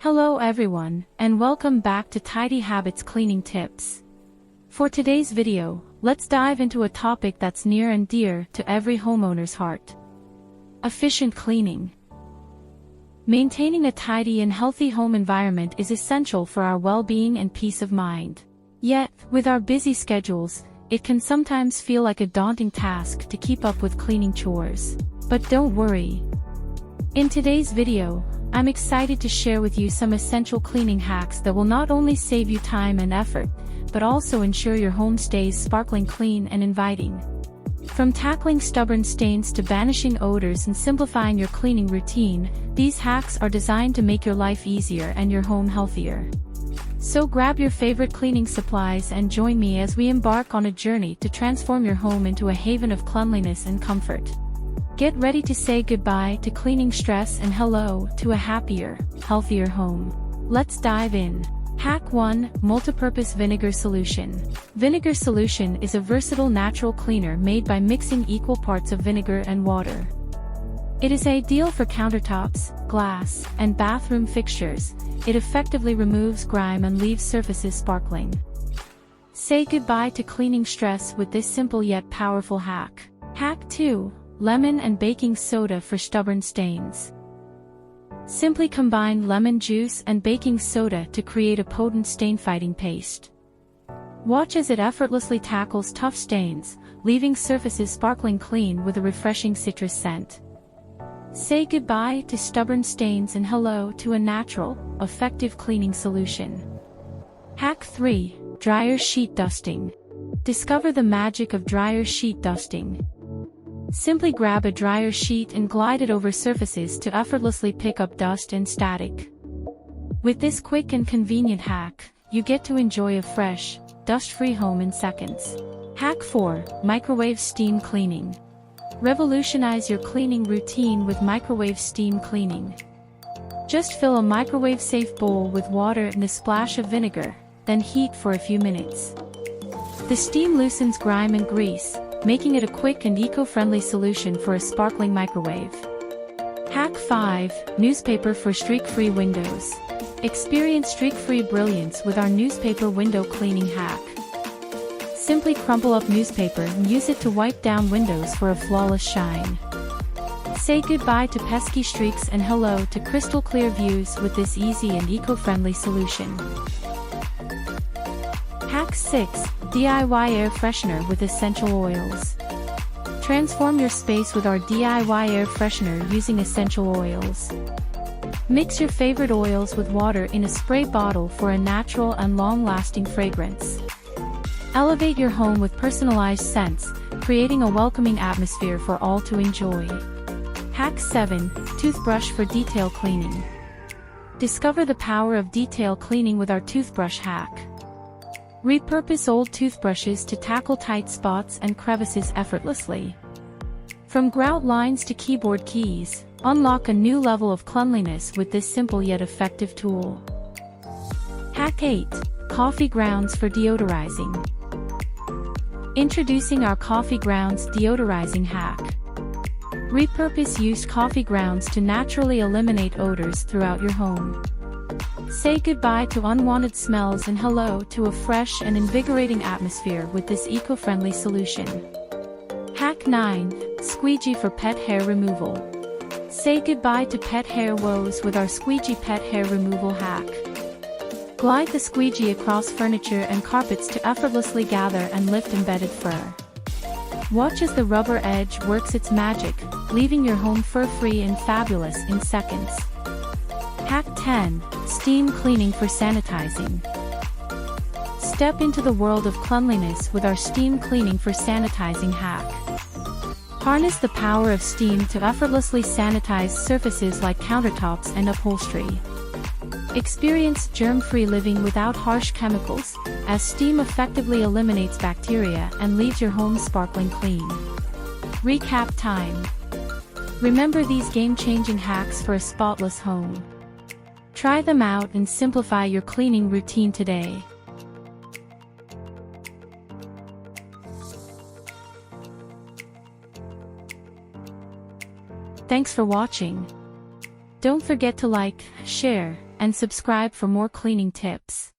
Hello everyone, and welcome back to Tidy Habits Cleaning Tips. For today's video, let's dive into a topic that's near and dear to every homeowner's heart. Efficient cleaning. Maintaining a tidy and healthy home environment is essential for our well-being and peace of mind. Yet, with our busy schedules, it can sometimes feel like a daunting task to keep up with cleaning chores. But don't worry. In today's video, I'm excited to share with you some essential cleaning hacks that will not only save you time and effort, but also ensure your home stays sparkling clean and inviting. From tackling stubborn stains to banishing odors and simplifying your cleaning routine, these hacks are designed to make your life easier and your home healthier. So grab your favorite cleaning supplies and join me as we embark on a journey to transform your home into a haven of cleanliness and comfort. Get ready to say goodbye to cleaning stress and hello to a happier, healthier home. Let's dive in. Hack 1. Multipurpose Vinegar Solution. Vinegar solution is a versatile natural cleaner made by mixing equal parts of vinegar and water. It is ideal for countertops, glass, and bathroom fixtures. It effectively removes grime and leaves surfaces sparkling. Say goodbye to cleaning stress with this simple yet powerful hack. Hack 2. Lemon and baking soda for stubborn stains. Simply combine lemon juice and baking soda to create a potent stain-fighting paste. Watch as it effortlessly tackles tough stains, leaving surfaces sparkling clean with a refreshing citrus scent. Say goodbye to stubborn stains and hello to a natural, effective cleaning solution. Hack 3. Dryer Sheet Dusting. Discover the magic of dryer sheet dusting. Simply grab a dryer sheet and glide it over surfaces to effortlessly pick up dust and static. With this quick and convenient hack, you get to enjoy a fresh, dust-free home in seconds. Hack 4. Microwave Steam Cleaning. Revolutionize your cleaning routine with microwave steam cleaning. Just fill a microwave-safe bowl with water and a splash of vinegar, then heat for a few minutes. The steam loosens grime and grease, making it a quick and eco-friendly solution for a sparkling microwave. Hack 5. Newspaper for Streak-Free Windows. Experience streak-free brilliance with our newspaper window cleaning hack. Simply crumple up newspaper and use it to wipe down windows for a flawless shine. Say goodbye to pesky streaks and hello to crystal clear views with this easy and eco-friendly solution. Hack 6. DIY Air Freshener with Essential Oils. Transform your space with our DIY air freshener using essential oils. Mix your favorite oils with water in a spray bottle for a natural and long-lasting fragrance. Elevate your home with personalized scents, creating a welcoming atmosphere for all to enjoy. Hack 7. Toothbrush for Detail Cleaning. Discover the power of detail cleaning with our toothbrush hack. Repurpose old toothbrushes to tackle tight spots and crevices effortlessly. From grout lines to keyboard keys, unlock a new level of cleanliness with this simple yet effective tool. Hack 8. Coffee Grounds for Deodorizing. Introducing our Coffee Grounds Deodorizing hack. Repurpose used coffee grounds to naturally eliminate odors throughout your home. Say goodbye to unwanted smells and hello to a fresh and invigorating atmosphere with this eco-friendly solution. Hack 9. Squeegee for Pet Hair Removal. Say goodbye to pet hair woes with our Squeegee Pet Hair Removal hack. Glide the squeegee across furniture and carpets to effortlessly gather and lift embedded fur. Watch as the rubber edge works its magic, leaving your home fur-free and fabulous in seconds. Hack 10. Steam Cleaning for Sanitizing. Step into the world of cleanliness with our Steam Cleaning for Sanitizing hack. Harness the power of steam to effortlessly sanitize surfaces like countertops and upholstery. Experience germ-free living without harsh chemicals, as steam effectively eliminates bacteria and leaves your home sparkling clean. Recap time. Remember these game-changing hacks for a spotless home. Try them out and simplify your cleaning routine today. Thanks for watching. Don't forget to like, share, and subscribe for more cleaning tips.